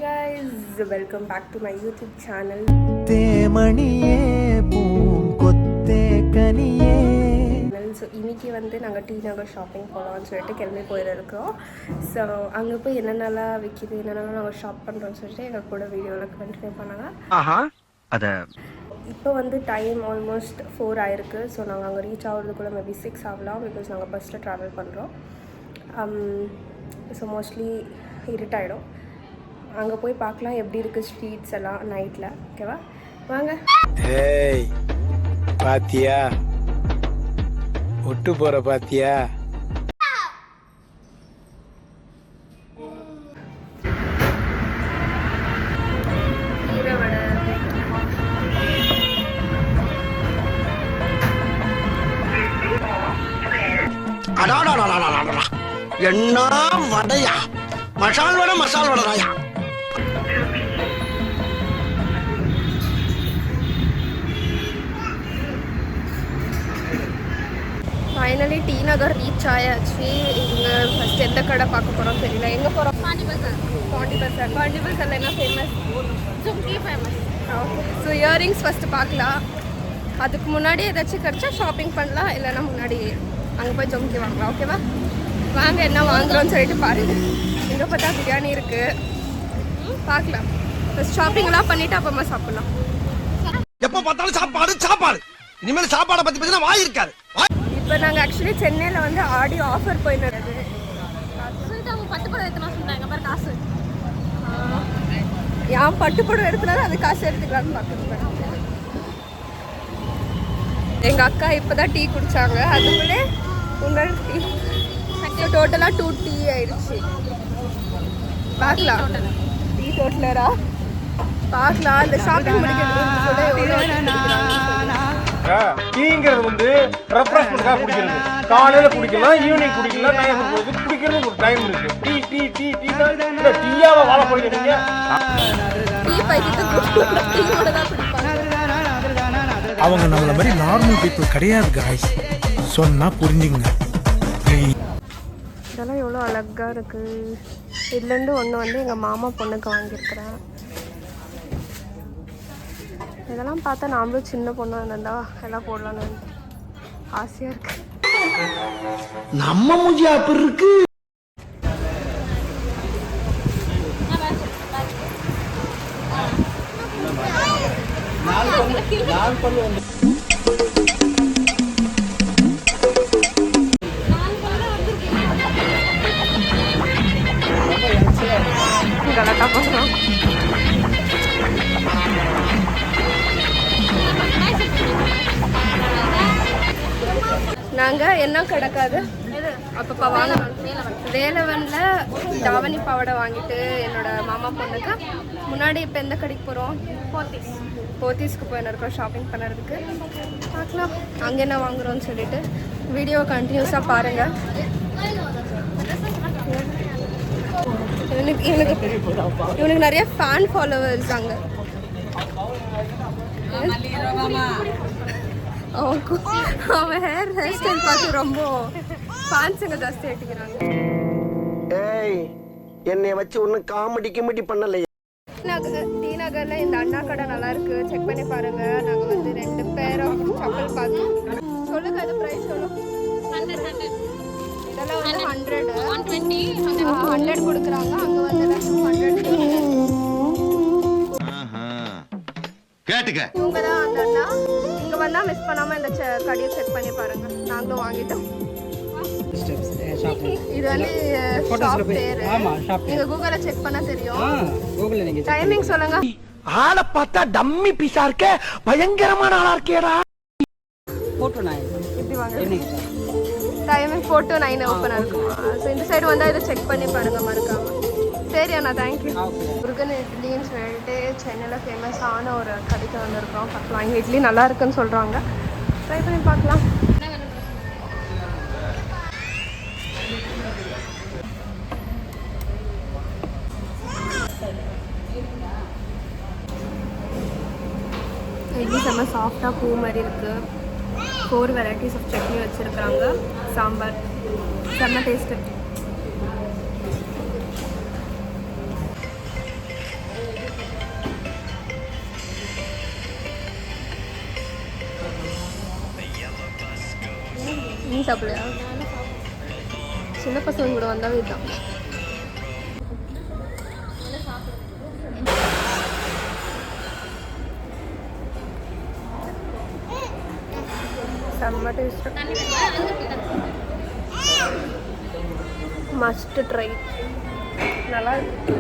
guys, welcome back to my YouTube channel. So இன்றைக்கி வந்து நாங்கள் டி நகர் ஷாப்பிங் போகலான்னு சொல்லிட்டு கிளம்பி போயிருக்கோம். ஸோ அங்கே போய் என்னென்னலாம் விற்கிது, என்னென்னலாம் நாங்கள் ஷாப் பண்ணுறோன்னு சொல்லிட்டு எங்கள் கூட வீடியோவில் கண்டினியூ பண்ணாங்க. இப்போ வந்து டைம் ஆல்மோஸ்ட் 4 ஆயிருக்கு. ஸோ நாங்கள் அங்கே ரீச் ஆகிறதுக்குள்ளே மேபி 6 ஆகலாம். பிகாஸ் நாங்கள் பஸ்ஸில் ட்ராவல் பண்ணுறோம். ஸோ மோஸ்ட்லி இருட்டாயிடும். அங்கே போய் பார்க்கலாம் எப்படி இருக்குது ஸ்ட்ரீட்ஸ் எல்லாம் நைட்டில். ஓகேவா, வாங்க. ஏய் பாத்தியா, ஒட்டு போற பாத்தியா? என்ன வடையா, மசால் வடையா. ஃபைனலி டி நகர் ரீச் ஆயாச்சு. இங்கே ஃபஸ்ட் எந்த கடை பார்க்க போகிறோம் தெரியல. எங்கே போகிறோம்? பாண்டி பஸாரில் என்ன famous? Jhumki famous. Okay, so earrings first பார்க்கலாம். அதுக்கு முன்னாடி ஏதாச்சும் கிடச்சா ஷாப்பிங் பண்ணலாம், இல்லைன்னா முன்னாடி அங்கே போய் ஜும்கி வாங்கலாம். ஓகேவா, வாங்க என்ன வாங்குறோன்னு சொல்லிட்டு பாருங்கள். எங்கே பார்த்தா பிரியாணி இருக்குது, பார்க்கலாம். ஃபஸ்ட் ஷாப்பிங்லாம் பண்ணிவிட்டு அப்புறமா சாப்பிட்லாம். எப்போ பார்த்தாலும் சாப்பாடு. இனிமேல் சாப்பாடை பற்றி பேசினா வாய் இருக்காது. இப்போ நாங்கள் ஆக்சுவலி சென்னையில் வந்து ஆடி ஆஃபர் போயிடுறது. பட்டுப்புடவை எடுத்துனா சொன்னாங்க பாரு, காசு ஏன் பட்டுப்புடவை எடுத்துனாலும் அது காசு எடுத்துக்கலான்னு பார்க்குறேன். எங்கள் அக்கா இப்போ தான் டீ குடித்தாங்க. அதுக்குள்ளே உங்கள் டீ டோட்டலாக 2 டீ ஆயிடுச்சு. பார்க்கலாம், டீ டோட்டலரா பார்க்கலாம். அந்த ஷாப்பிங் டீங்கிறது வந்து ரெஃப்ரெஷ்மெண்ட்காக குடிக்கிறது. காலையில குடிக்கலாம், ஈவினிங் குடிக்கலாம், நைட் குடிக்கிறது ஒரு டைம் இருக்கு. டீ டீ டீ டீ இந்த டீயாவை வாழ போயிருக்கீங்க. அவங்க நம்மள மாதிரி நார்மல் பீப்புள் கிடையாது காய்ஸ், சொன்னா புரிஞ்சுங்க. இதெல்லாம் எவ்வளோ அழகாக இருக்குது. இதுலேருந்து ஒன்று வந்து எங்கள் மாமா பொண்ணுக்கு வாங்கியிருக்கிறேன். இதெல்லாம் பார்த்தா நாமளும் சின்ன பொண்ணாக இருந்தா எல்லாம் போடலான்னு ஆசையாக இருக்கு. நம்ம மூஞ்சியா அப்படி இருக்கு. கலட்டா பண்ணுறோம். நாங்கள் என்ன கிடக்காது அப்பப்போ வாங்கணும். வேலவனில் தாவணி பாவடை வாங்கிட்டு என்னோட மாமா பொண்ணுக்கு முன்னாடி இப்போ எந்த கடைக்கு போகிறோம்? போத்தீஸ்க்கு போயிருக்கோம் ஷாப்பிங் பண்ணுறதுக்கு. பார்க்கலாம் அங்கே என்ன வாங்குகிறோன்னு சொல்லிட்டு வீடியோ கண்டினியூஸாக பாருங்கள். இவனுக்கு நிறைய ஃபேன் ஃபாலோவர்ஸ் அங்கே. அவன் ஹேர் ஸ்டைல் பார்த்து ரொம்ப ஃபேன்ஸுங்க ஜாஸ்தி ஆகிட்டுக்கிறாங்க. ஏய், என்னைய வச்சு ஒன்றும் காமெடி பண்ணலையே. டி நகரில் இந்த அண்ணா கடை நல்லா இருக்கு, செக் பண்ணி பாருங்க. நாங்கள் வந்து 2 பேர் ஆஃப் செப்பல் பார்த்தோம். சொல்லுங்க, அது ப்ரைஸ் சொல்லும். இதெல்லாம் வந்து 100 கொடுக்குறாங்க. அங்கே வந்து 100 கேட்டுக்க. இவங்க தான் அந்த அண்ணா. இங்கே வந்தால் மிஸ் பண்ணாமல் இந்த கடையை செக் பண்ணி பாருங்கள். நாங்களும் வாங்கிட்டோம். இது வந்து ஷாப் பேர். நீங்க கூகுள்ல செக் பண்ணா தெரியும். டைமிங் சொல்லுங்க. ஆளை பார்த்தா டம்மி பீஸா இருக்க, பயங்கரமான ஆளா இருக்கேடா. போட்டோ 9 இப்படி வாங்க. டைமிங் 4 to 9 ஓப்பன் இருக்கும். ஸோ இந்த சைடு வந்தால் இதை செக் பண்ணி பாருங்க மறக்காம. சரி அண்ணா, தேங்க்யூ. முருகன் இட்லின்னு சொல்லிட்டு சென்னையில் ஃபேமஸான ஒரு கடைக்கு வந்திருக்கோம். பார்க்கலாம், இங்கே இட்லி நல்லா இருக்குன்னு சொல்கிறாங்க. ட்ரை பண்ணி பார்க்கலாம். இட்லி செம்ம சாஃப்டாக பூ மாதிரி இருக்குது. 4 வெரைட்டிஸ் ஆஃப் சட்னி வச்சுருக்குறாங்க. சாம்பார் செம்ம டேஸ்ட்டு. சாப்பிடலையா? சின்ன பசங்க கூட வந்தாவே தான். செம்ம டேஸ்ட். Must try. நல்லா இருக்கு.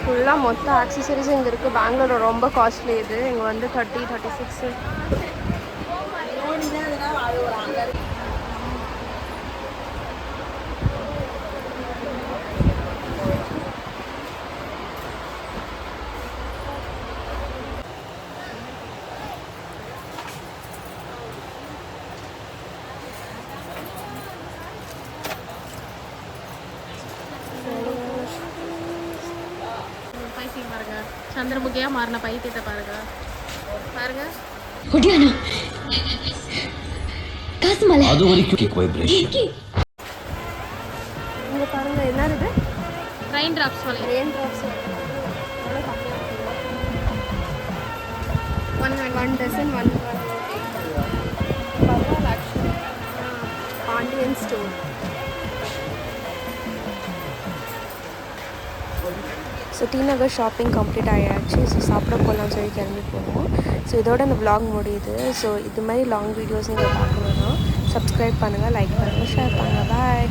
ஃபுல்லாக மொத்த ஆக்சசரிஸும் இங்கே இருக்குது. பெங்களூர் ரொம்ப காஸ்ட்லி இது. இங்கே வந்து 30-36. பைத்தியம் பாருங்க, சந்திரமுகியா மாறின பைத்தியத்தை பாருங்க. பாருங்க அது வரைக்கும் வைப்ரேஷன். இங்கே பாருங்க, என்ன இது? ரெயின் டிராப்ஸ் வலை. Rain drops. One dozen 118. பரவாயில்ல actually. Pandian store. So T Nagar shopping complete ஆகியாச்சு. ஸோ சாப்பிட போகலான்னு சொல்லி கிளம்பி போவோம். ஸோ இதோட இந்த vlog முடியுது. ஸோ இது மாதிரி லாங் வீடியோஸ் நீங்கள் பார்க்கணுன்னா சப்ஸ்கிரைப் பண்ணுங்கள், லைக் பண்ணுங்கள், ஷேர் பண்ணுங்கள். பாய்.